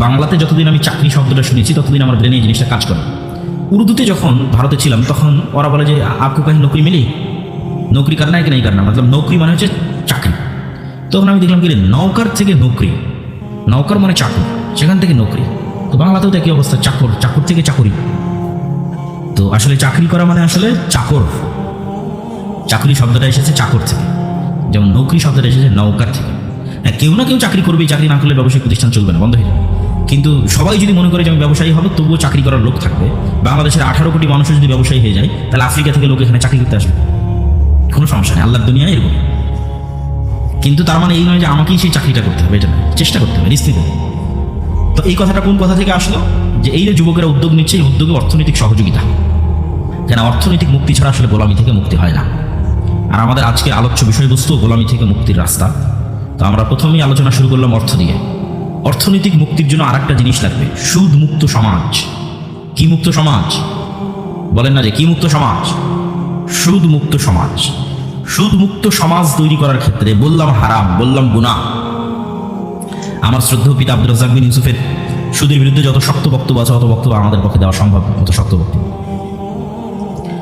বাংলাতে যতদিন আমি চাকরি শব্দটা শুনেছি ততদিন আমার ব্রেনে এই জিনিসটা কাজ করে। উর্দুতে যখন ভারতে ছিলাম তখন ওরা বলে যে আপকো কাহি নৌকরি মিলি, নৌকরি করনা है कि नहीं करना, मतलब নৌকরি মানে হচ্ছে চাকরি। তখন আমি দেখলাম কি নৌকার থেকে নৌকরি, নৌকার মানে চাকর, সেখান থেকে নৌকরি। তো বাংলাতেও তো একই অবস্থা, চাকর, চাকর থেকে চাকরি। তো আসলে চাকরি করা মানে আসলে চাকর, চাকরি শব্দটা এসেছে চাকর থেকে, যেমন নৌকরি শব্দটা এসেছে নৌকার থেকে। হ্যাঁ, কেউ না কেউ চাকরি করবে, চাকরি না করলে ব্যবসায়িক প্রতিষ্ঠান চলবে না, বন্ধ হয়ে যাবে। কিন্তু সবাই যদি মনে করে যে আমি ব্যবসায়ী হবে, তবুও চাকরি করার লোক থাকবে। বাংলাদেশের 18 কোটি মানুষ যদি ব্যবসায়ী হয়ে যায়, তাহলে আফ্রিকা থেকে লোক এখানে চাকরি করতে আসবে, কোনো সমস্যা নেই, আল্লাহর দুনিয়া এরকম। কিন্তু তার মানে এই নয় যে আমাকেই সেই চাকরিটা করতে হবে, এটা না, চেষ্টা করতে হবে, রিস্ক নিতে হবে। তো এই কথাটা কোন কথা থেকে আসলো, যে এই যে যুবকেরা উদ্যোগ নিচ্ছে, এই উদ্যোগে অর্থনৈতিক সহযোগিতা, কেন অর্থনৈতিক মুক্তি ছাড়া আসলে গোলামি থেকে মুক্তি হয় না। আর আমাদের আজকে আলোচ্য বিষয়বস্তু গোলামি থেকে মুক্তির রাস্তা। তো আমরা প্রথমেই আলোচনা শুরু করলাম অর্থ দিয়ে। অর্থনৈতিক মুক্তির জন্য আরেকটা জিনিস লাগবে, সুদ মুক্ত সমাজ। কি মুক্ত সমাজ বলেন না, যে কি মুক্ত সমাজ? সুদ মুক্ত সমাজ। সুদ মুক্ত সমাজ তৈরি করার ক্ষেত্রে বললাম হারাম, বললাম গুনাহ। আমার শ্রদ্ধেয় পিতা আব্দুর রাজ্জাক বিন ইউসুফের সুদের বিরুদ্ধে যত শক্ত বক্তব্য আছে, অত বক্তব্য আমাদের পক্ষে দেওয়া সম্ভব, অত শক্ত বক্তব্য।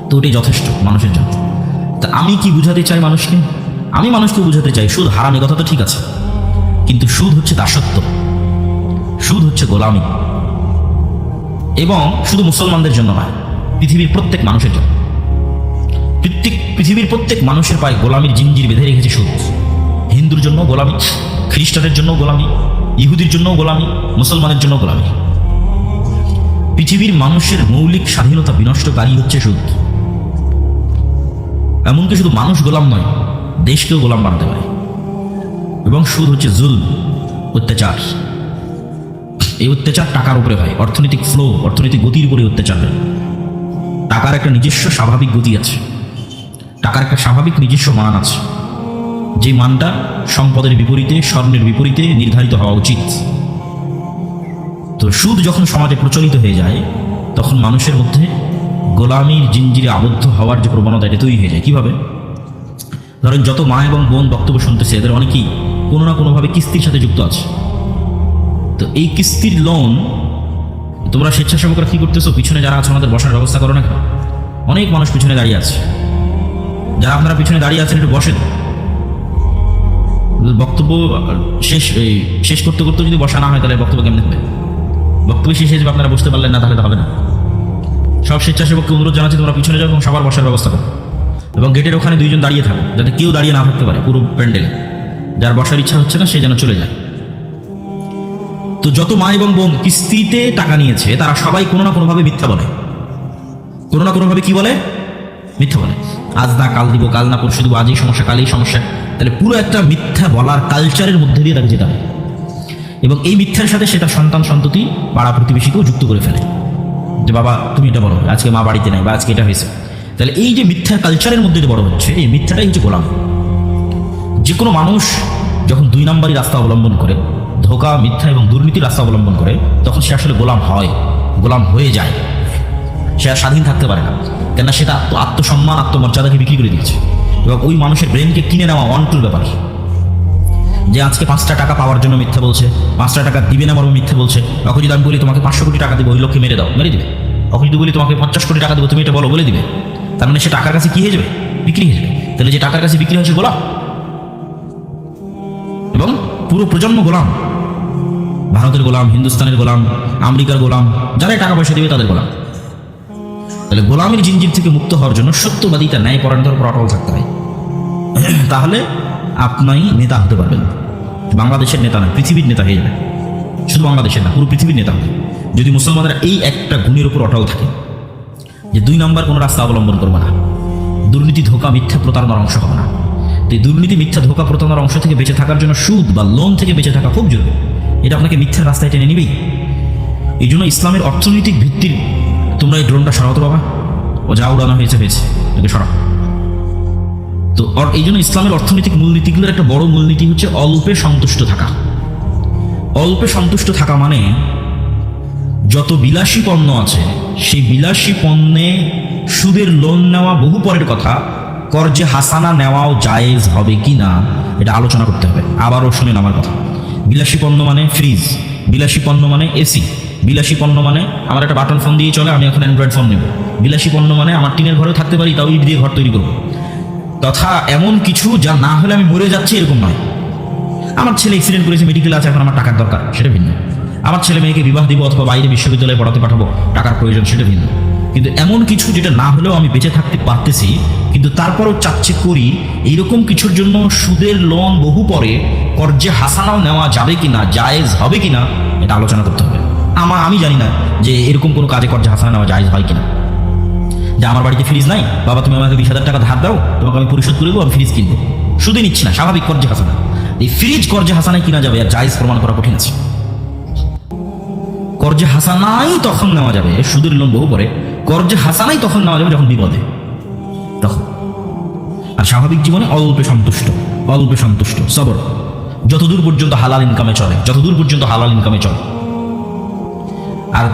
তো ওটাই যথেষ্ট মানুষের জন্য। তা আমি কি বুঝাতে চাই মানুষকে? আমি মানুষকে বুঝাতে চাই সুদ হারাম, এই কথা তো ঠিক আছে, কিন্তু সুদ হচ্ছে দাসত্ব, সুদ হচ্ছে গোলামি। এবং শুধু মুসলমানদের জন্য নয়, পৃথিবীর প্রত্যেক মানুষের জন্য। পৃথিবীর প্রত্যেক মানুষের পায়ে গোলামির জিঞ্জির বেঁধে রেখেছে সুদ। হিন্দুর জন্য গোলামি, খ্রিস্টানের জন্য গোলামি, ইহুদির জন্য গোলামি, মুসলমানের জন্য গোলামি। পৃথিবীর মানুষের মৌলিক স্বাধীনতা বিনষ্টকারী হচ্ছে সুদ। এমনকি শুধু মানুষ গোলাম নয়, দেশকেও গোলাম বানাতে পারে। এবং সুদ হচ্ছে জুলম, অত্যাচার। এই অত্যাচার টাকার উপরে হয়, অর্থনৈতিক ফ্লো, অর্থনৈতিক গতির উপরে অত্যাচার হয়। টাকার একটা নিজস্ব স্বাভাবিক গতি আছে, টাকার একটা স্বাভাবিক নিজস্ব মান আছে, যে মানটা সম্পদের বিপরীতে, স্বর্ণের বিপরীতে নির্ধারিত হওয়া উচিত। তো সুদ যখন সমাজে প্রচলিত হয়ে যায়, তখন মানুষের মধ্যে গোলামির জিঞ্জিরে আবদ্ধ হওয়ার যে প্রবণতা, এটা তৈরি হয়ে যায়। কিভাবে? ধরেন যত মা এবং বোন বক্তব্য শুনতেছে, এদের অনেকেই কোনো না কোনোভাবে কিস্তির সাথে যুক্ত আছে। তো এই কিস্তির লোন, তোমরা স্বেচ্ছাসেবকরা কি করতেছো? পিছনে যারা আছে আমাদের বসার ব্যবস্থা করো না কেন? অনেক মানুষ পিছনে দাঁড়িয়ে আছে, যারা আপনারা পিছনে দাঁড়িয়ে আছেন একটু বসেন। বক্তব্য শেষ করতে করতে যদি বসা না হয়, তাহলে বক্তব্য কেমন হবে? বক্তব্য শেষ হয়ে যাবে, আপনারা বসতে পারলেন না, তাহলে তো হবে না। সব স্বেচ্ছাসেবককে অনুরোধ জানাচ্ছি, তোমরা পিছনে যাও এবং সবার বসার ব্যবস্থা করো। এবং গেটের ওখানে 2 জন দাঁড়িয়ে থাকো, যাতে কেউ দাঁড়িয়ে না থাকতে পারে পুরো প্যান্ডেলে। যার বসার ইচ্ছা হচ্ছে না, সে যেন চলে যায়। তো যত মা এবং বোন কিস্তিতে টাকা নিয়েছে, তারা সবাই কোনো না কোনোভাবে মিথ্যা বলে। কোনো না কোনোভাবে কি বলে? মিথ্যা বলে। আজ না কাল দিব, কাল না পরশু দিব, আজই সমস্যা, কালই সমস্যা। তাহলে পুরো একটা মিথ্যা বলার কালচারের মধ্যে দিয়ে তাকে যেতে হবে। এবং এই মিথ্যার সাথে সেটা সন্তান সন্ততি, পাড়া প্রতিবেশীকেও যুক্ত করে ফেলে, যে বাবা তুমি এটা বলো, আজকে মা বাড়িতে নেই, বা আজকে এটা হয়েছে। তাহলে এই যে মিথ্যা কালচারের মধ্যে বড় হচ্ছে, এই মিথ্যাটাই হচ্ছে গোলাম। যে কোনো মানুষ যখন 2 নম্বরই রাস্তা অবলম্বন করে, ধোঁকা, মিথ্যা এবং দুর্নীতির রাস্তা অবলম্বন করে, তখন সে আসলে গোলাম হয়, গোলাম হয়ে যায়। সে আর স্বাধীন থাকতে পারে না, কেননা সেটা আত্মসম্মান, আত্মমর্যাদাকে বিক্রি করে দিচ্ছে। এবং ওই মানুষের ব্রেনকে কিনে নেওয়া অন্টুর ব্যাপার। যে আজকে 5টা টাকা পাওয়ার জন্য মিথ্যা বলছে, 5টা টাকা দিবে না মর্মে মিথ্যা বলছে। তখন যদি আমি বলি তোমাকে 500 কোটি টাকা দেবো, ওই লক্ষ্যে মেরে দাও, মেরে দিবে। তখন যদি বলি তোমাকে 50 কোটি টাকা দেবো, তুমি এটা বলো, বলে দিবে। তার মানে সে টাকার কাছে কি হয়ে যাবে? বিক্রি হয়ে যাবে। তাহলে যে টাকার কাছে বিক্রি হয়েছে গোলাম, এবং পুরো প্রজন্ম গোলাম। ভারতের গোলাম, হিন্দুস্তানের গোলাম, আমেরিকার গোলাম, যারা টাকা পয়সা দিবে তাদের গোলাম। তাহলে গোলামের জিঞ্জির থেকে মুক্ত হওয়ার জন্য সত্যবাদিতা, ন্যায় পরায়ণতার উপর অটল থাকতে হয়। তাহলে আপনি নেতা হতে পারবেন। বাংলাদেশের নেতা না, পৃথিবীর নেতা হয়ে যাবে। শুধু বাংলাদেশের না, পুরো পৃথিবীর নেতা হবে যদি মুসলমানরা এই একটা গুণের উপর অটল থাকে, যে 2 নম্বর কোনো রাস্তা অবলম্বন করবে না, দুর্নীতি, ধোঁকা, মিথ্যা, প্রতারণার অংশ হবে না। তো এই দুর্নীতি, মিথ্যা, ধোঁকা, প্রতারণার অংশ থেকে বেঁচে থাকার জন্য সুদ বা লোন থেকে বেঁচে থাকা খুব জরুরি। এটা আপনাকে মিথ্যার রাস্তায় টেনে নিবেই। এই জন্য ইসলামের অর্থনৈতিক ভিত্তির, তোমরা এই ড্রোনটা সরাতে বাবা, ও যা উড়ানো হয়েছে এটাকে সরাও। তো এই জন্য ইসলামের অর্থনৈতিক মূলনীতিগুলোর একটা বড় মূলনীতি হচ্ছে অল্পে সন্তুষ্ট থাকা। অল্পে সন্তুষ্ট থাকা মানে যত বিলাসী পণ্য আছে, সেই বিলাসী পণ্যে সুদের লোন নেওয়া বহু পরের কথা, কর্জে হাসানা নেওয়াও জায়েজ হবে কি না, এটা আলোচনা করতে হবে। আবারও শুনেন আমার কথা। বিলাসী পণ্য মানে ফ্রিজ, বিলাসী পণ্য মানে এসি, বিলাসী পণ্য মানে আমার একটা বাটন ফোন দিয়ে চলে, আমি এখন অ্যান্ড্রয়েড ফোন নেব। বিলাসী পণ্য মানে আমার টিনের ঘরেও থাকতে পারি, তাও ইট দিয়ে ঘর তৈরি করবো। তথা এমন কিছু যা না হলে আমি মরে যাচ্ছি এরকম নয়। আমার ছেলে অ্যাক্সিডেন্ট করেছে, মেডিকেল আছে, এখন আমার টাকার দরকার, সেটা ভিন্ন। আমার ছেলে মেয়েকে বিবাহ দিব অথবা বাইরে বিশ্ববিদ্যালয়ে পড়াতে পাঠাবো, টাকার প্রয়োজন, সেটা ভিন্ন। কিন্তু এমন কিছু যেটা না হলেও আমি বেঁচে থাকতে পারতেছি, কিন্তু তারপরও চাচ্ছে করি, এইরকম কিছুর জন্য সুদের লোন বহু পরে কর্জে হাসানাও নেওয়া যাবে কিনা, জায়েজ হবে কিনা, এটা আলোচনা করতে হবে। আমি জানি না যে এরকম কোনো কাজে কর্জে হাসানা নেওয়া জায়েজ হয় কিনা। যে আমার বাড়িতে ফ্রিজ নাই, বাবা তুমি আমাকে 20,000 টাকা ধার দাও, তোমাকে আমি পরিশোধ করে দেবো, আমি ফ্রিজ কিনবো, শুধু নিচ্ছি না, স্বাভাবিক কর্জে হাসানা। এই ফ্রিজ কর্জে হাসানায় কিনা যাবে, আর জায়েজ প্রমাণ করা কঠিন আছে। কর্জে হাসানাই তখন নেওয়া যাবে, সুদের লোন বহু পরে কর্জে হাসানাই তখন নেওয়া যাবে যখন বিপদে, তখন। আর স্বাভাবিক জীবনে অল্পে সন্তুষ্ট সবর, যতদূর পর্যন্ত হালাল ইনকামে চলে, আর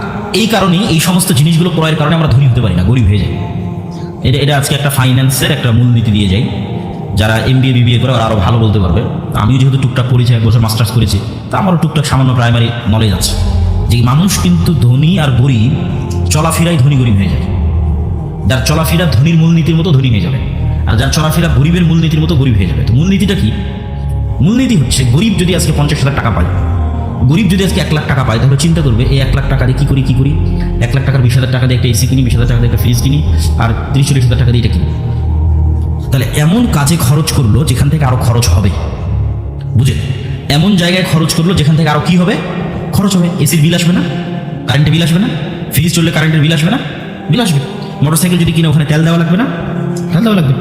এই কারণেই এই সমস্ত জিনিসগুলো ক্রয়ের কারণে আমরা ধনী হতে পারি না, গরিব হয়ে যাই। এটা আজকে একটা ফাইন্যান্সের একটা মূলনীতি দিয়ে যাই। যারা MBA BBA করে ওরা আরও ভালো বলতে পারবে। আমিও যেহেতু টুকটাক পড়েছি, 1 বছর মাস্টার্স করেছি, তা আমারও টুকটাক সামান্য প্রাইমারি নলেজ আছে যে মানুষ কিন্তু ধনী আর গরিব চলাফেরাই ধনী গরিব হয়ে যায়। যার চলাফেরা ধনীর মূলনীতির মতো ধনী হয়ে যাবে, আর যার চলাফেরা গরিবের মূলনীতির মতো গরিব হয়ে যাবে। তো মূলনীতিটা কি? মূলনীতি হচ্ছে, গরিব যদি আজকে 50,000 টাকা পায়, গরিব যদি আজকে 1 লাখ টাকা পায়, তাহলে চিন্তা করবে এই 1 লাখ টাকা দিয়ে কী করি। 1 লাখ টাকার 20,000 টাকা দিয়ে একটা এসি কিনি, 20,000 টাকা দিয়ে একটা ফ্রিজ কিনি, আর 30-40,000 টাকা দিয়ে এটা কিনি। তাহলে এমন কাজে খরচ করলো যেখান থেকে আরো খরচ হবে, বুঝে? এমন জায়গায় খরচ করলো যেখান থেকে আরো কি হবে, খরচ হবে। এসির বিল আসবে না, কারেন্টের বিল আসবে না, ফ্রিজ চললে কারেন্টের বিল আসবে না, বিল আসবে। মোটরসাইকেল যদি কিনে ওখানে তেল দেওয়া লাগবে না, তেল দেওয়া লাগবে।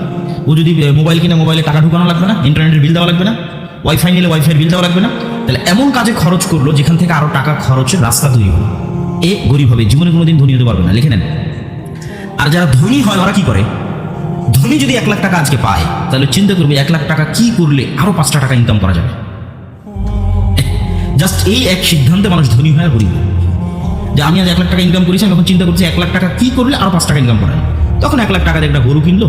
ও যদি মোবাইল কিনে মোবাইলে টাকা ঢুকানো লাগবে না, ইন্টারনেটের বিল দেওয়া লাগবে না, ওয়াইফাই নিলে ওয়াইফাইয়ের বিল দেওয়া লাগবে না। তাহলে এমন কাজে খরচ করলো যেখান থেকে আরো টাকা খরচের রাস্তা তৈরি হবে। এ গরিব হবে, জীবনে কোনোদিন ধনী হতে পারবে না, লিখে নেন। আর যারা ধনী হয় ওরা কি করে? ধনী যদি 1 লাখ টাকা আজকে পায়, তাহলে চিন্তা করবে 1 লাখ টাকা কি করলে আরো 5টা টাকা ইনকাম করা যাবে। জাস্ট এই এক সিদ্ধান্তে মানুষ ধনী হয় আর গরিব। যে আমি আজ 1 লাখ টাকা ইনকাম করেছি, আমি এখন চিন্তা করছি 1 লাখ টাকা কি করলে আরো 5 টাকা ইনকাম করা যায়। তখন 1 লাখ টাকা দিয়ে একটা গরু কিনলো,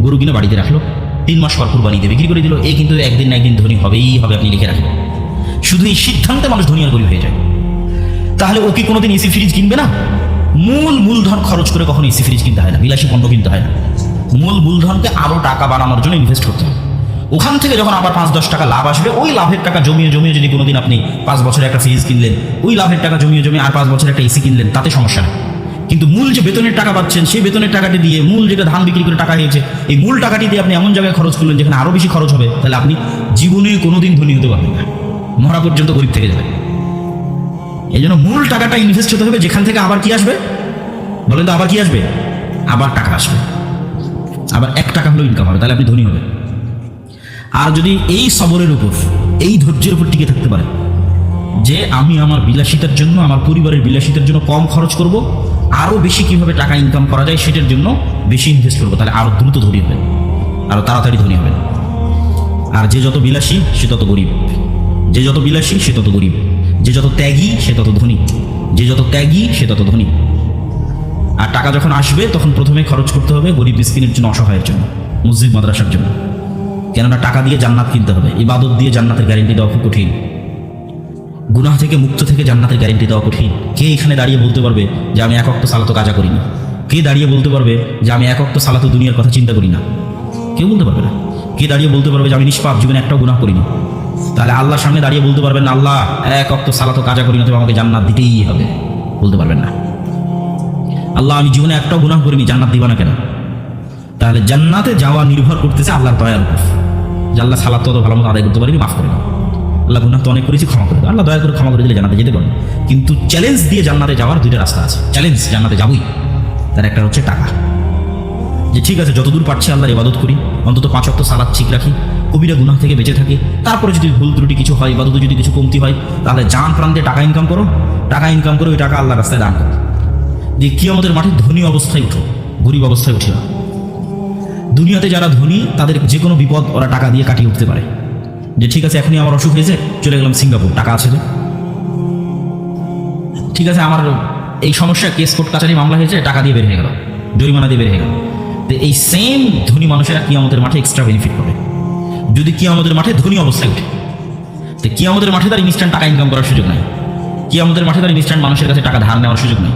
গরু কিনে বাড়িতে রাখলো, 3 মাস পর কুরবানিতে বিক্রি করে দিল। এ কিন্তু একদিন না একদিন ধনী হবেই হবে, আপনি লিখে রাখবেন। শুধু এই সিদ্ধান্তে মানুষ ধনী আর গরিব হয়ে যায়। তাহলে ও কি কোনোদিন এসি ফ্রিজ কিনবে না? মূলধন খরচ করে কখনো এসি ফ্রিজ কিনতে হয় না, বিলাসী পণ্য কিনতে হয় না। মূলধনকে আরো টাকা বানানোর জন্য ইনভেস্ট করতে হবে। ওখান থেকে যখন আবার 5-10 টাকা লাভ আসবে, ওই লাভের টাকা জমিয়ে যদি কোনোদিন আপনি 5 বছরে একটা ফ্রিজ কিনলেন, ওই লাভের টাকা জমিয়ে আর 5 বছরে একটা এসি কিনলেন, তাতে সমস্যা নেই। কিন্তু মূল যে বেতনের টাকা পাচ্ছেন, সেই বেতনের টাকাটি দিয়ে, মূল যেটা ধান বিক্রি করে টাকা হয়েছে, এই মূল টাকাটি দিয়ে আপনি এমন জায়গায় খরচ করলেন যেখানে আরো বেশি খরচ হবে, তাহলে আপনি জীবনে কোনোদিন ধনী হতে পারবেন না, মরা পর্যন্ত গরিব থেকে যাবেন। এই জন্য মূল টাকাটা ইনভেস্ট হতে হবে, যেখান থেকে আবার কি আসবে বলেন তো? আবার কি আসবে? আবার টাকা আসবে, আবার 1 টাকা হলেও ইনকাম হবে, তাহলে আপনি ধনী হবেন। আর যদি এই সবরের উপর, এই ধৈর্যের উপর টিকে থাকতে পারেন যে আমি আমার বিলাসিতার জন্য, আমার পরিবারের বিলাসিতার জন্য কম খরচ করব, আরো বেশি কিভাবে টাকা ইনকাম করা যায় সেটার জন্য বেশি ইনভেস্ট করবো, তাহলে আরো দ্রুত ধনী হবেন, আরো তাড়াতাড়ি ধনী হবেন। আর যে যত বিলাসী সে তত গরিব, যে যত বিলাসী সে তত গরিব, যে যত ত্যাগী সে তত ধনী, যে যত ত্যাগী সে তত ধনী। আর টাকা যখন আসবে তখন প্রথমে খরচ করতে হবে গরিব মিসকিনের জন্য, অসহায়ের জন্য, মসজিদ মাদ্রাসার জন্য। কেননা টাকা দিয়ে জান্নাত কিনতে হবে, ইবাদত দিয়ে জান্নাতের গ্যারেন্টি দেওয়া খুব কঠিন, গুনাহ থেকে মুক্ত থেকে জান্নাতের গ্যারেন্টি দেওয়া কঠিন। কে এখানে দাঁড়িয়ে বলতে পারবে যে আমি 1 ওয়াক্ত সালাত কাজা করি না? কে দাঁড়িয়ে বলতে পারবে যে আমি 1 ওয়াক্ত সালাত দুনিয়ার কথা চিন্তা করি না? কেউ বলতে পারবে না। কে দাঁড়িয়ে বলতে পারবে যে আমি নিষ্পাপ, জীবনে একটাও গুনাহ করিনি? তাহলে আল্লাহর সামনে দাঁড়িয়ে বলতে পারবেন না আল্লাহ 1 ওয়াক্ত সালাত কাজা করি না, তবে আমাকে জান্নাত দিতেই হবে? বলতে পারবেন না। আল্লাহ আমি জীবনে একটাও গুনাহ করিনি, জান্নাত দিবা না কেন? তাহলে জান্নাতে যাওয়া নির্ভর করতেছে আল্লাহর দয়ার উপর, যে আল্লাহ সালাত তো ভালো মতো আদায় করতে পারিনি, মাফ করে দাও। আল্লাহ গুনাহ তো অনেক করেছি, ক্ষমা করে দাও। আল্লাহ দয়া করে ক্ষমা করে দিলে জান্নাতে যেতে পারবে। কিন্তু চ্যালেঞ্জ দিয়ে জান্নাতে যাওয়ার 2টা রাস্তা আছে। চ্যালেঞ্জ, জান্নাতে যাবই, তার একটা হচ্ছে টাকা। যে ঠিক আছে যতদূর পারছি আল্লাহর ইবাদত করি, অন্তত 5 ওয়াক্ত সালাত ঠিক রাখি, কবিরা গুনাহ থেকে বেঁচে থাকি। তারপরে যদি ভুল ত্রুটি কিছু হয়, ইবাদতে যদি কিছু কমতি হয়, তাহলে জান প্রাণ দিয়ে টাকা ইনকাম করো, টাকা ইনকাম করে ওই টাকা আল্লাহর রাস্তায় দান করো। যে কিয়ামতের মাঠে ধনী অবস্থায় উঠো, গরিব অবস্থায় উঠে না। দুনিয়াতে যারা ধনী তাদের যে কোনো বিপদ ওরা টাকা দিয়ে কাটিয়ে উঠতে পারে। যে ঠিক আছে এখনই আমার অসুখ হয়েছে, চলে গেলাম সিঙ্গাপুর, টাকা আছে যে। ঠিক আছে আমার এই সমস্যা, কেস কোর্ট কাছারি মামলা হয়েছে, টাকা দিয়ে বের হয়ে গেল, জরিমানা দিয়ে বের হয়ে গেল। তো এই সেম ধনী মানুষেরা কিয়ামতের মাঠে এক্সট্রা বেনিফিট পাবে যদি কিয়ামতের মাঠে ধনী অবস্থায় উঠে। তো কিয়ামতের মাঠে তার ইনস্ট্যান্ট টাকা ইনকাম করার সুযোগ নাই। কিয়ামতের মাঠে তার ইনস্ট্যান্ট মানুষের কাছে টাকা ধার নেওয়ার সুযোগ নেই।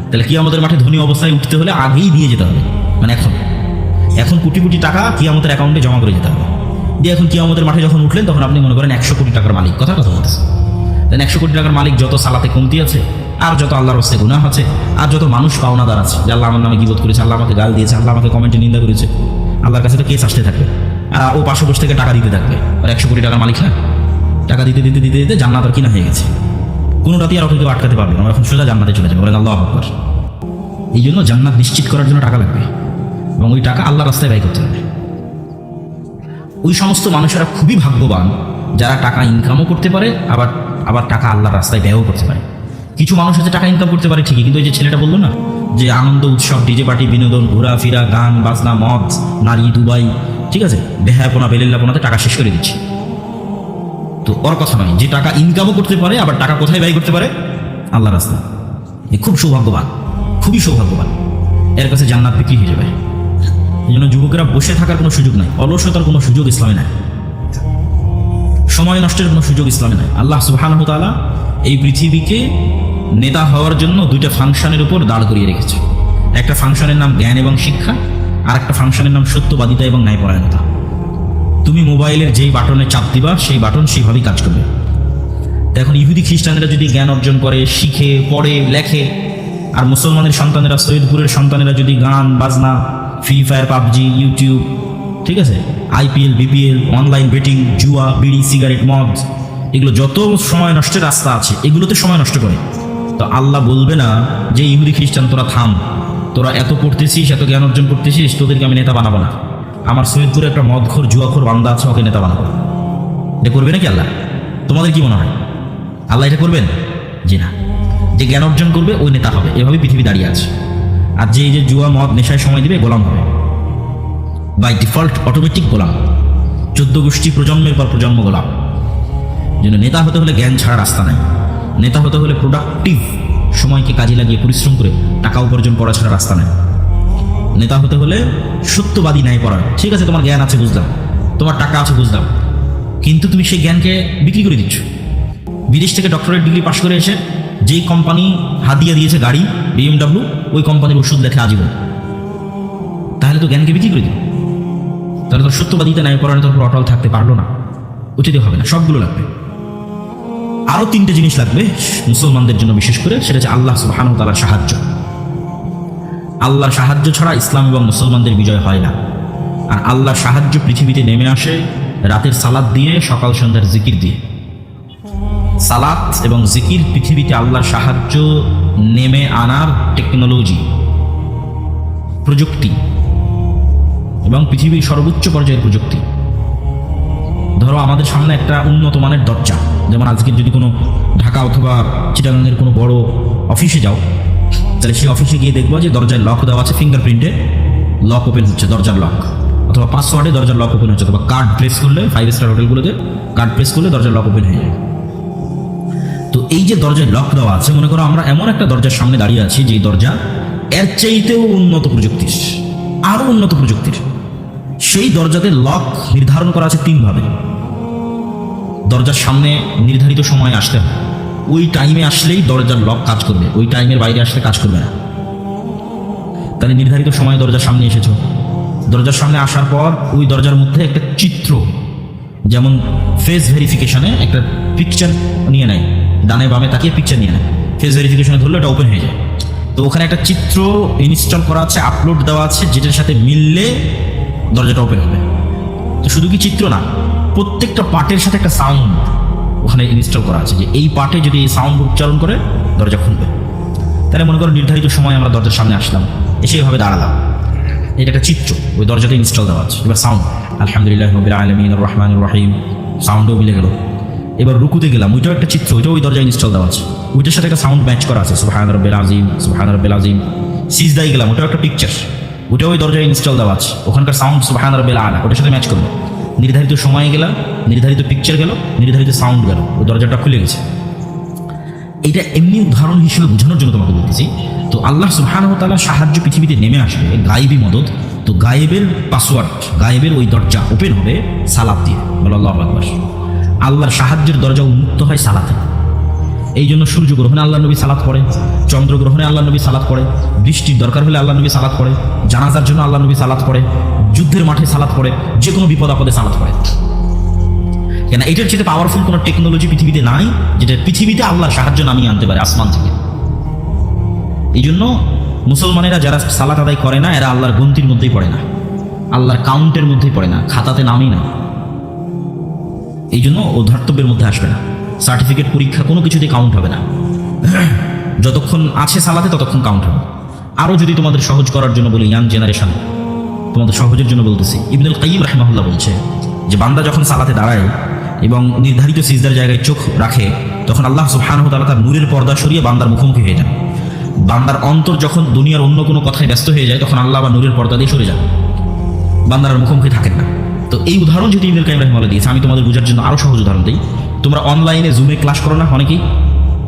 তাহলে কিয়ামতের মাঠে ধনী অবস্থায় উঠতে হলে আগেই দিয়ে যেতে হবে, মানে এখন কোটি কোটি টাকা কিয়ামতের অ্যাকাউন্টে জমা করে যেতে হবে। দিয়ে এখন কিয়ামতের মাঠে যখন উঠলেন তখন আপনি মনে করেন 100 কোটি টাকার মালিক, কথা বলতেছে। দেন 100 কোটি টাকার মালিক, যত সালাতে কমতি আছে, আর যত আল্লাহর রাস্তায় গুনাহ আছে, আর যত মানুষ পাওনাদার আছে, যে আল্লাহ আমার নামে গীবত করেছে, আল্লাহ আমাকে গাল দিয়েছে, আল্লাহ আমাকে কমেন্টে নিন্দা করেছে, আল্লাহর কাছে তো কেস আসতে থাকবে। ও পাশে বসে থেকে টাকা দিতে থাকবে। আর 100 কোটি টাকার মালিক না, টাকা দিতে দিতে দিতে দিতে জান্নাত আর কিনা হয়ে গেছে। কোনোটাতেই আর ওকে কেউ আটকাতে পারবে না, এখন সোজা জান্নাতে চলে যাবে, বলেন আল্লাহু আকবার। এই জন্য জান্নাত নিশ্চিত করার জন্য টাকা লাগবে, এবং ওই টাকা আল্লাহর রাস্তায় ব্যয় করতে হবে। ওই সমস্ত মানুষেরা খুবই ভাগ্যবান যারা টাকা ইনকামও করতে পারে, আবার টাকা আল্লাহর রাস্তায় ব্যয়ও করতে পারে। কিছু মানুষ আছে টাকা ইনকাম করতে পারে ঠিকই, কিন্তু ওই যে ছেলেটা বললো না যে আনন্দ উৎসব, ডিজে পার্টি, বিনোদন, ঘোরাফেরা, গান বাজনা, মদ, নারী, দুবাই, ঠিক আছে, বেহায়াপনা বেলিল্লাপনাতে টাকা শেষ করে দিচ্ছে। তো ওর কথা নয়, যে টাকা ইনকামও করতে পারে আবার টাকা কোথায় ব্যয় করতে পারে? আল্লাহর রাস্তায়। এ খুব সৌভাগ্যবান, খুবই সৌভাগ্যবান, এর কাছে জান্নাত বিক্রি হয়ে যাবে। এই জন্য যুবকেরা বসে থাকার কোনো সুযোগ নাই, অলসতার কোনো সুযোগ ইসলামে নাই, সময় নষ্টের কোনো সুযোগ ইসলামে নাই। আল্লাহ সুবহানাহু ওয়া তাআলা এই পৃথিবীকে নেতা হওয়ার জন্য দুইটা ফাংশনের উপর দাঁড় করিয়ে রেখেছে। একটা ফাংশনের নাম জ্ঞান এবং শিক্ষা, আর একটা ফাংশনের নাম সত্যবাদিতা এবং ন্যায়পরায়ণতা। তুমি মোবাইলের যেই বাটনে চাপ দিবা সেই বাটন সেইভাবেই কাজ করবে। এখন ইহুদি খ্রিস্টানেরা যদি জ্ঞান অর্জন করে, শিখে, পড়ে, লেখে, আর মুসলমানের সন্তানেরা, সৈয়দপুরের সন্তানেরা যদি গান বাজনা, ফ্রি ফায়ার, পাবজি, ইউটিউব, ঠিক আছে, IPL, BPL, অনলাইন বেটিং, জুয়া, বিড়ি, সিগারেট, মদ, এগুলো যত সময় নষ্টের রাস্তা আছে এগুলোতে সময় নষ্ট করে, তো আল্লাহ বলবে না যে ইহুদি খ্রিস্টান তোরা থাম, তোরা এত পড়তেছিস, এত জ্ঞান অর্জন করতেছিস, তোদেরকে আমি নেতা বানাবো না। আমার সৈয়দপুরে একটা মদখোর, জুয়াখোর বান্দা আছে, ওকে নেতা বানাবো। এটা করবে নাকি আল্লাহ? তোমাদের কি মনে হয় আল্লাহ এটা করবেন? জি না। যে জ্ঞান অর্জন করবে ওই নেতা হবে, এভাবে পৃথিবী দাঁড়িয়ে আছে। আর যে জুয়া, মদ, নেশায় সময় দিবে, গোলাম হবে, বাই ডিফল্ট অটোমেটিক গোলাম, 14 গোষ্ঠী প্রজন্মের পর প্রজন্ম গোলাম। যেন নেতা হতে হলে জ্ঞান ছাড়া রাস্তা নাই। নেতা হতে হলে প্রোডাক্টিভ, সময়কে কাজে লাগিয়ে পরিশ্রম করে টাকা উপার্জন করা ছাড়া রাস্তা নেই। নেতা হতে হলে সত্যবাদী, ন্যায় পরায়ণ। ঠিক আছে, তোমার জ্ঞান আছে বুঝলাম, তোমার টাকা আছে বুঝলাম, কিন্তু তুমি সেই জ্ঞানকে বিক্রি করে দিচ্ছ। বিদেশ থেকে ডক্টরেট ডিগ্রি পাশ করে এসে যেই কোম্পানি হাদিয়া দিয়েছে গাড়ি, BMW, ওই কোম্পানির ওষুধ লেখে আজীবন, তাহলে তো জ্ঞানকে বিক্রি করে দিল। তাহলে তোর সত্যবাদিতা, ন্যায় পরায়ণতার উপর অটল থাকতে পারলো না, উচিত হবে না, সবগুলো লাগবে। আরো 3টে জিনিস লাগবে মুসলমানদের জন্য বিশেষ করে, সেটা হচ্ছে আল্লাহ সুবহানাহু ওয়া তাআলার সাহায্য। আল্লাহর সাহায্য ছাড়া ইসলাম এবং মুসলমানদের বিজয় হয় না। আর আল্লাহর সাহায্য পৃথিবীতে নেমে আসে রাতের সালাত দিয়ে, সকাল সন্ধ্যার জিকির দিয়ে। সালাত এবং জিকির পৃথিবীতে আল্লাহর সাহায্য নেমে আনার টেকনোলজি, প্রযুক্তি, এবং পৃথিবীর সর্বোচ্চ পর্যায়ের প্রযুক্তি। ধরো আমাদের সামনে একটা উন্নত মানের দরজা, যেমন আজকে যদি কোনো ঢাকা অথবা চিটাগাংয়ের কোনো বড় অফিসে যাও, তাহলে সেই অফিসে গিয়ে দেখবো যে দরজার লক দেওয়া আছে, ফিঙ্গারপ্রিন্টে লক ওপেন হচ্ছে, দরজার লক, অথবা পাসওয়ার্ডে দরজার লক ওপেন হচ্ছে, অথবা কার্ড প্রেস করলে, 5 স্টার হোটেলগুলোতে কার্ড প্রেস করলে দরজার লক ওপেন হয়ে যায়। তো এই যে দরজায় লক দেওয়া আছে, মনে করো আমরা এমন একটা দরজার সামনে দাঁড়িয়ে আছি যে দরজা এর চাইতেও উন্নত প্রযুক্তির, আরো উন্নত প্রযুক্তির। সেই দরজাতে লক নির্ধারণ করা আছে 3 ভাবে। দরজার সামনে নির্ধারিত সময় আসতে হবে, ওই টাইমে আসলেই দরজার লক কাজ করবে, ওই টাইমের বাইরে আসলে কাজ করবে না। তাহলে নির্ধারিত সময়ে দরজার সামনে এসেছো, দরজার সামনে আসার পর ওই দরজার মধ্যে একটা চিত্র, যেমন ফেস ভেরিফিকেশনে একটা পিকচার নিয়ে নেয়, ডানে বামে তাকিয়ে পিকচার নিয়ে নেয়, ফেস ভেরিফিকেশনে ধরলে এটা ওপেন হয়ে যায়। তো ওখানে একটা চিত্র ইনস্টল করা আছে, আপলোড দেওয়া আছে, যেটার সাথে মিললে দরজাটা ওপেন হবে। তো শুধু কি চিত্র না, প্রত্যেকটা পার্টের সাথে একটা সাউন্ড ওখানে ইনস্টল করা আছে, যে এই পার্টে যদি এই সাউন্ড উচ্চারণ করে দরজা খুলবে। তাহলে মনে করো নির্ধারিত সময় আমরা দরজার সামনে আসলাম, এসে এইভাবে দাঁড়ালাম, এটা একটা চিত্র, ওই দরজাতে ইনস্টল দেওয়া আছে। এবার সাউন্ড, আলহামদুলিল্লাহি রাব্বিল আলামিন আর রহমানির রহিম, সাউন্ডও মিলে গেল। এবার রুকুতে গেলাম, ওইটাও একটা চিত্র, ওইটাও ওই দরজায় ইনস্টল দেওয়া আছে, ওইটার সাথে একটা সাউন্ড ম্যাচ করা আছে, সুবহান রাব্বিল আযীম, সুবহান রাব্বিল আযীম। সিজদায় গেলাম, ওটাও একটা পিকচার, ওইটাও ওই দরজায় ইনস্টল দেওয়া আছে, ওখানকার সাউন্ড সুবহান রাব্বিল আলা, ওটার সাথে ম্যাচ করবে। নির্ধারিত সময় গেলাম, নির্ধারিত পিকচার গেল, নির্ধারিত সাউন্ড গেল, ওই দরজাটা খুলে গেছে। এটা এমনি উদাহরণ হিসেবে বোঝানোর জন্য তোমাকে বলতেছি। তো আল্লাহ সুবহানাহু ওয়া তাআলার সাহায্য পৃথিবীতে নেমে আসবে, গায়েবী মদদ। তো গায়েবের পাসওয়ার্ড, গায়েবের ওই দরজা ওপেন হবে সালাত দিয়ে, বলো আল্লাহু আকবার। আল্লাহর সাহায্যের দরজা উন্মুক্ত হয় সালাতে। এই জন্য সূর্যগ্রহণে আল্লাহ নবী সালাত পড়ে, চন্দ্রগ্রহণে আল্লাহ নবী সালাত পড়ে, বৃষ্টির দরকার হলে আল্লাহ নবী সালাত পড়ে, জানাজার জন্য আল্লাহ নবী সালাত পড়ে, যুদ্ধের মাঠে সালাত পড়ে, যে কোনো বিপদ আপদে সালাত পড়ে। কেন এটার চেয়ে পাওয়ারফুল কোনো টেকনোলজি পৃথিবীতে নাই যেটা পৃথিবীতে আল্লাহর সাহায্য নামিয়ে আনতে পারে আসমান থেকে। এই জন্য মুসলমানেরা যারা সালাত আদায় করে না এরা আল্লাহর গন্তির মধ্যেই পড়ে না, আল্লাহর কাউন্টের মধ্যেই পড়ে না, খাতাতে নামই না। এই জন্য ও ধর্তব্যের মধ্যে আসবে না, সার্টিফিকেট পরীক্ষা কোনো কিছুতে কাউন্ট হবে না। যতক্ষণ আছে সালাতে ততক্ষণ কাউন্ট হবে। আরও যদি তোমাদের সহজ করার জন্য বলি, ইয়াং জেনারেশন তোমাদের সহজের জন্য বলতেছি, ইবনুল কাইয়িম রাহিমাহুল্লাহ বলছে যে বান্দা যখন সালাতে দাঁড়ায় এবং নির্ধারিত সিজদার জায়গায় চোখ রাখে তখন আল্লাহ সুবহানাহু ওয়া তাআলা তার নূরের পর্দা সরিয়ে বান্দার মুখোমুখি হয়ে যান। বান্দার অন্তর যখন দুনিয়ার অন্য কোনো কথায় ব্যস্ত হয়ে যায় তখন আল্লাহ আবার নূরের পর্দা দিয়ে সরে যান, বান্দার আর মুখোমুখি থাকেন না। তো এই উদাহরণ যদি ইবনুল কাইয়িম রাহিমাহুল্লাহ দিয়েছে, আমি তোমাদের বোঝার জন্য আরও সহজ উদাহরণ দিই। তোমরা অনলাইনে জুমে ক্লাস করো না? অনেকেই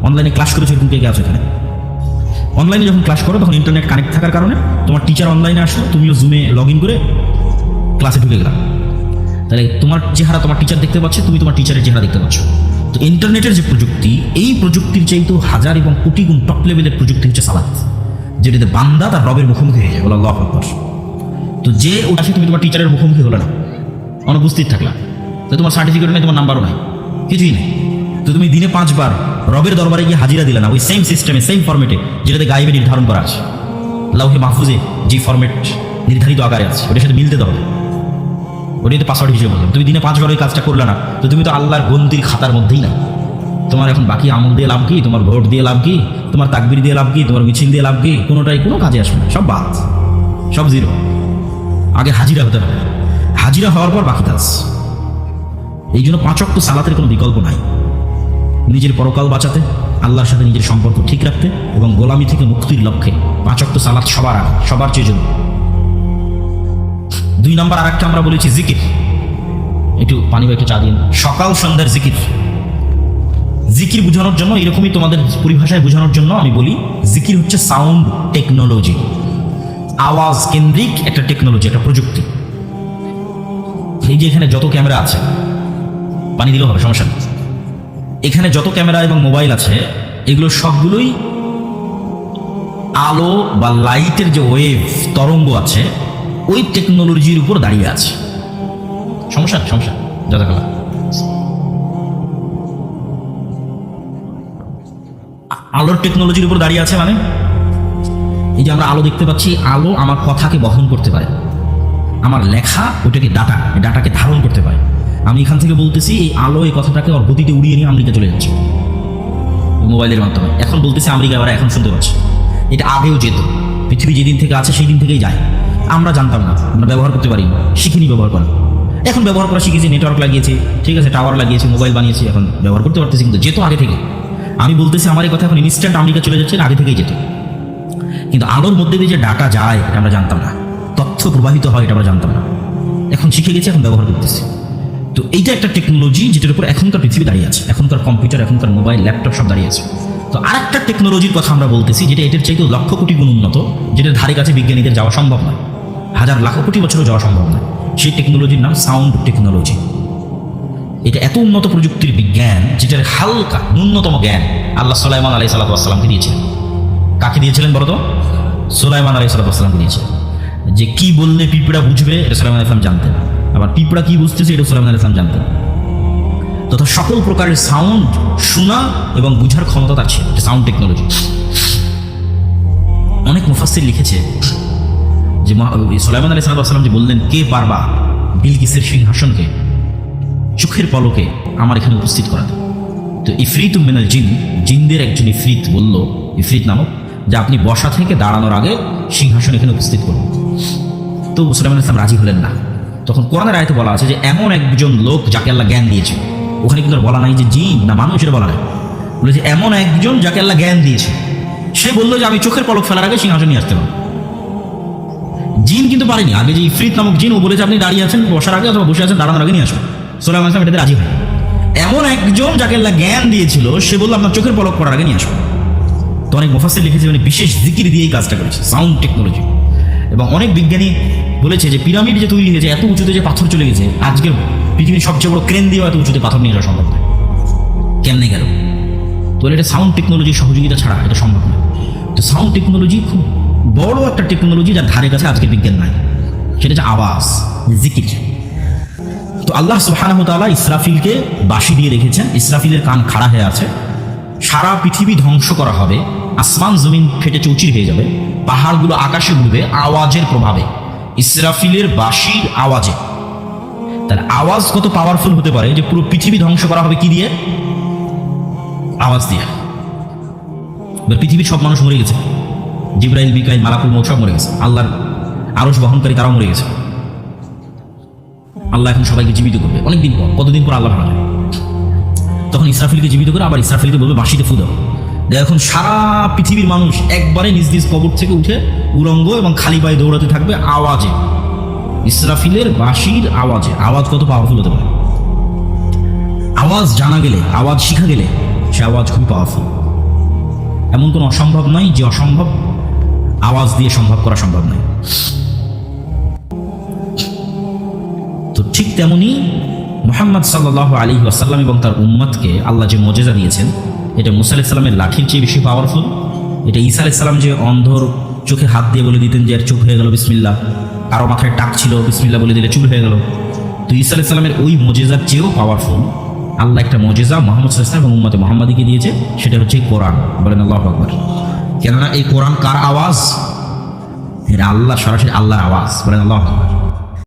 অনলাইনে ক্লাস করেছো, এরকম কে আছো এখানে? অনলাইনে যখন ক্লাস করো তখন ইন্টারনেট কানেক্ট থাকার কারণে তোমার টিচার অনলাইনে আসলো, তুমিও জুমে লগ ইন করে ক্লাসে ঢুকে গেলাম। তাহলে তোমার চেহারা তোমার টিচার দেখতে পাচ্ছে, তুমি তোমার টিচারের চেহারা দেখতে পাচ্ছ। তো ইন্টারনেটের যে প্রযুক্তি, এই প্রযুক্তির চাইতেও হাজার এবং কোটি গুণ টপ লেভেলের প্রযুক্তি হচ্ছে সালাত, যেটাতে বান্দা তার রবের মুখোমুখি হয়ে যায়। বলো আল্লাহু আকবার। তো যে ওটাতে তুমি তোমার টিচারের মুখোমুখি হলো না, অনুপস্থিত থাকলা, তো তোমার সার্টিফিকেট নেই, তোমার নাম্বারও নাই, কিছুই নেই। তো তুমি দিনে 5 বার রবের দরবারে গিয়ে হাজিরা দিলে না, ওই সেম সিস্টেমে সেম ফরম্যাটে যেটাতে গায়েবে নির্ধারণ করা আছে, লাউহে মাহফুজে যে ফরম্যাট নির্ধারিত আকারে আছে ওটার সাথে মিলতে হবে, ওটাই তো পাসওয়ার্ড হিসেবে বললাম। তুমি দিনে 5 বার ওই কাজটা করলে না, তো তুমি তো আল্লাহর গন্তির খাতার মধ্যেই না। তোমার এখন বাকি আমল দিয়ে লাভ কি? তোমার ভোট দিয়ে লাভ কি? তোমার তাকবির দিয়ে লাভ কি? তোমার মিছিল দিয়ে লাভ কি? কোনোটাই কোনো কাজে আসবে না, সব বাদ, সব জিরো। আগে হাজিরা হতে হবে, হাজিরা হওয়ার পর বাকি কাজ। এই জন্য 5 ওয়াক্ত সালাতের কোনো বিকল্প নাই। নিজের পরকাল বাঁচাতে, আল্লাহর সাথে নিজের সম্পর্ক ঠিক রাখতে এবং গোলামি থেকে মুক্তির লক্ষ্যে 5 ওয়াক্ত সালাত সবার আগে, সবার চেয়ে জন্য। 2 নম্বর আরেকটা আমরা বলেছি জিকির। একটু পানি বা একটু চা দিন। সকাল সন্ধ্যার জিকির। জিকির বোঝানোর জন্য, এরকমই তোমাদের পরিভাষায় বোঝানোর জন্য আমি বলি, জিকির হচ্ছে সাউন্ড টেকনোলজি, আওয়াজ কেন্দ্রিক একটা টেকনোলজি, একটা প্রযুক্তি। এই যে এখানে যত ক্যামেরা আছে, পানি দিলেও হবে, সমস্যা নেই। এখানে যত ক্যামেরা এবং মোবাইল আছে এগুলো সবগুলোই আলো বা লাইটের যে ওয়েভ তরঙ্গ আছে ওই টেকনোলজির উপর দাঁড়িয়ে আছে। সমস্যা যথাকালা আলোর টেকনোলজির উপর দাঁড়িয়ে আছে। মানে এই যে আমরা আলো দেখতে পাচ্ছি, আলো আমার কথাকে বহন করতে পারে, আমার লেখা ওটাকে ডাটাকে ধারণ করতে পারে। আমি এখান থেকে বলতেছি, এই আলো এই কথাটাকে ওর গতিতে উড়িয়ে নিয়ে আমেরিকা চলে যাচ্ছে মোবাইলের মাধ্যমে। এখন বলতেছি আমেরিকা, আবার এখন শুনতে পাচ্ছি। এটা আগেও যেত, পৃথিবী যেদিন থেকে আছে সেই দিন থেকেই যায়। আমরা জানতাম না, আমরা ব্যবহার করতে পারি, শিখিনি ব্যবহার করা। এখন ব্যবহার করা শিখেছি, নেটওয়ার্ক লাগিয়েছি, ঠিক আছে, টাওয়ার লাগিয়েছি, মোবাইল বানিয়েছি, এখন ব্যবহার করতে পারতেছি। কিন্তু যেত আগে থেকে। আমি বলতেছি আমার এই কথা এখন ইনস্ট্যান্ট আমেরিকা চলে যাচ্ছে, আগে থেকেই যেত। কিন্তু আলোর মধ্যে দিয়ে যে ডাটা যায় এটা আমরা জানতাম না, তথ্য প্রবাহিত হয় এটা আমরা জানতাম না। এখন শিখে গেছি, এখন ব্যবহার করতেছি। তো এইটা একটা টেকনোলজি যেটার উপর এখনকার পৃথিবী দাঁড়িয়ে আছে, এখনকার কম্পিউটার, এখনকার মোবাইল, ল্যাপটপ সব দাঁড়িয়ে আছে। তো আরেকটা টেকনোলজির কথা আমরা বলতেছি যেটা এটার চাইতে লক্ষ কোটি গুণ উন্নত, যেটার ধারে কাছে বিজ্ঞানীদের যাওয়া সম্ভব নয়, হাজার লাখ কোটি বছরও যাওয়া সম্ভব নয়। সেই টেকনোলজির নাম সাউন্ড টেকনোলজি। এটা এত উন্নত প্রযুক্তির বিজ্ঞান যেটার হালকা ন্যূনতম জ্ঞান আল্লাহ সুলাইমান আলাইহিস সালামকে দিয়েছিলেন। কাকে দিয়েছিলেন বলো তো? সুলাইমান আলাইহিস সালামকে দিয়েছিলেন। যে কি বললে পিঁপড়া বুঝবে এটা সুলাইমান আলাইহিস সালাম জানতেন, আবার পিঁপড়া কি বুঝতেছে এটা সুলাইমান আলাইহিস সালাম জানতেন। তথা সকল প্রকারের সাউন্ড শোনা এবং বুঝার ক্ষমতা তার ছিল, এটা সাউন্ড টেকনোলজি। অনেক মুফাসসির লিখেছে যে সুলাইমান আলাইহিস সালাম যে বললেন, কে পারবা বিলকিসের সিংহাসনকে চোখের পলকে আমার এখানে উপস্থিত করাতে। তো ইফরিত মিনাল জিন, জিনদের একজন ইফরিত বলল, ইফরিত নামক, যে আপনি বসা থেকে দাঁড়ানোর আগে সিংহাসন এখানে উপস্থিত করুন। তো সুলাইমান আলাইহিস সালাম রাজি হলেন না। তখন কোরআনের আয়াতে বলা আছে যে এমন একজন লোক যাকে আল্লাহ জ্ঞান দিয়েছে। ওখানে কিন্তু বলা নাই যে জিন না মানুষ, এটা বলা নাই, বলে যে এমন একজন যাকে আল্লাহ জ্ঞান দিয়েছে। সে বললো যে আমি চোখের পলক ফেলার আগে সিংহাসন নিয়ে আসতে পারবো। জিন কিন্তু পারেনি। আগে যে ইফরিত নামক জিন, ও বলেছে আপনি দাঁড়িয়ে আছেন বসার আগে অথবা বসে আছেন দাঁড়ানোর আগে নিয়ে আসুন। সুলাইমান আলাইহিস সালাম এটাতে রাজি হয়। এমন একজন যাকে আল্লাহ জ্ঞান দিয়েছিল সে বললো আপনার চোখের পলক পড়ার আগে নিয়ে আসুন। তো অনেক মুফাসসির লিখেছে মানে বিশেষ জিকির দিয়ে এই কাজটা করেছে, সাউন্ড টেকনোলজি। এবং অনেক বিজ্ঞানী বলেছে যে পিরামিড যে তৈরি হয়েছে, এত উঁচুতে যে পাথর চলে গেছে, আজকের পৃথিবীর সবচেয়ে বড় ক্রেন দিয়ে এত উঁচুতে পাথর নিয়ে যাওয়া সম্ভব নয়। কেমনে গেল? তো বলে এটা সাউন্ড টেকনোলজির সহযোগিতা ছাড়া এটা সম্ভব নয়। তো সাউন্ড টেকনোলজি খুব বড় একটা টেকনোলজি, যার ধারে কাছে আজকে বিজ্ঞান নাই, সেটা হচ্ছে আওয়াজ, জিকির। তো আল্লাহ সুবহানাহু ওয়া তাআলা ইসরাফিলকে বাঁশি দিয়ে রেখেছেন, ইসরাফিলের কান খাড়া হয়ে আছে। সারা পৃথিবী ধ্বংস করা হবে, আসমান জমিন ফেটে চৌচির হয়ে যাবে, পাহাড়গুলো আকাশে উঠবে আওয়াজের প্রভাবে, ইসরাফিলের বাঁশির আওয়াজে। তার আওয়াজ কত পাওয়ারফুল হতে পারে যে পুরো পৃথিবী ধ্বংস করা হবে কি দিয়ে? আওয়াজ দিয়ে। এবার পৃথিবীর সব মানুষ মরে গেছে, জিবরাইল, মিকাইল, মালাকুল মউত সব মরে গেছে, আল্লাহর আরশ বহনকারী তারাও মরে গেছে। আল্লাহ এখন সবাইকে জীবিত করবে অনেকদিন পর, কতদিন পর আল্লাহ ভালো। তখন ইসরাফিলকে জীবিত করে আবার ইসরাফিলকে বলবে বাঁশিতে ফু দাও। এখন সারা পৃথিবীর মানুষ একবারে নিজ নিজ কবর থেকে উঠে উলঙ্গ এবং খালি পায়ে দৌড়াতে থাকবে আওয়াজে, ইসরাফিলের বাঁশির আওয়াজে। আওয়াজ কত পাওয়ারফুল হতে পারে! আওয়াজ জানা গেলে, আওয়াজ শিখা গেলে সে আওয়াজ খুবই পাওয়ারফুল। এমন কোনো অসম্ভব নয় যে অসম্ভব আওয়াজ দিয়ে সম্ভব করা সম্ভব নয়। তো ঠিক তেমনি মুহাম্মদ সাল্লাল্লাহু আলাইহি ওয়াসাল্লাম এবং তার উম্মতকে আল্লাহ যে মুজিজা দিয়েছেন, এটা মুসা আলাইহিস সালামের লাঠির চেয়ে বেশি পাওয়ারফুল। এটা ঈসা আলাইহিস সালাম যে অন্ধর চোখে হাত দিয়ে বলে দিতেন যে এর চোখ হয়ে গেল বিসমিল্লাহ, কারো মাথায় টাক ছিল বিসমিল্লাহ বলে দিলে চুল হয়ে গেল। তো ঈসা আলাইহিস সালামের ওই মুজিজার চেয়েও পাওয়ারফুল আল্লাহ একটা মুজিজা মুহাম্মদ সাল্লাল্লাহু আলাইহি ওয়াসাল্লাম এবং উম্মতে মুহাম্মাদিকে দিয়েছে, সেটা হচ্ছে কোরআন। বলেন আল্লাহু আকবার। কেননা এই কোরআন কার আওয়াজ? এটা আল্লাহ, সরাসরি আল্লাহর আওয়াজ। বলেন আল্লাহু আকবার।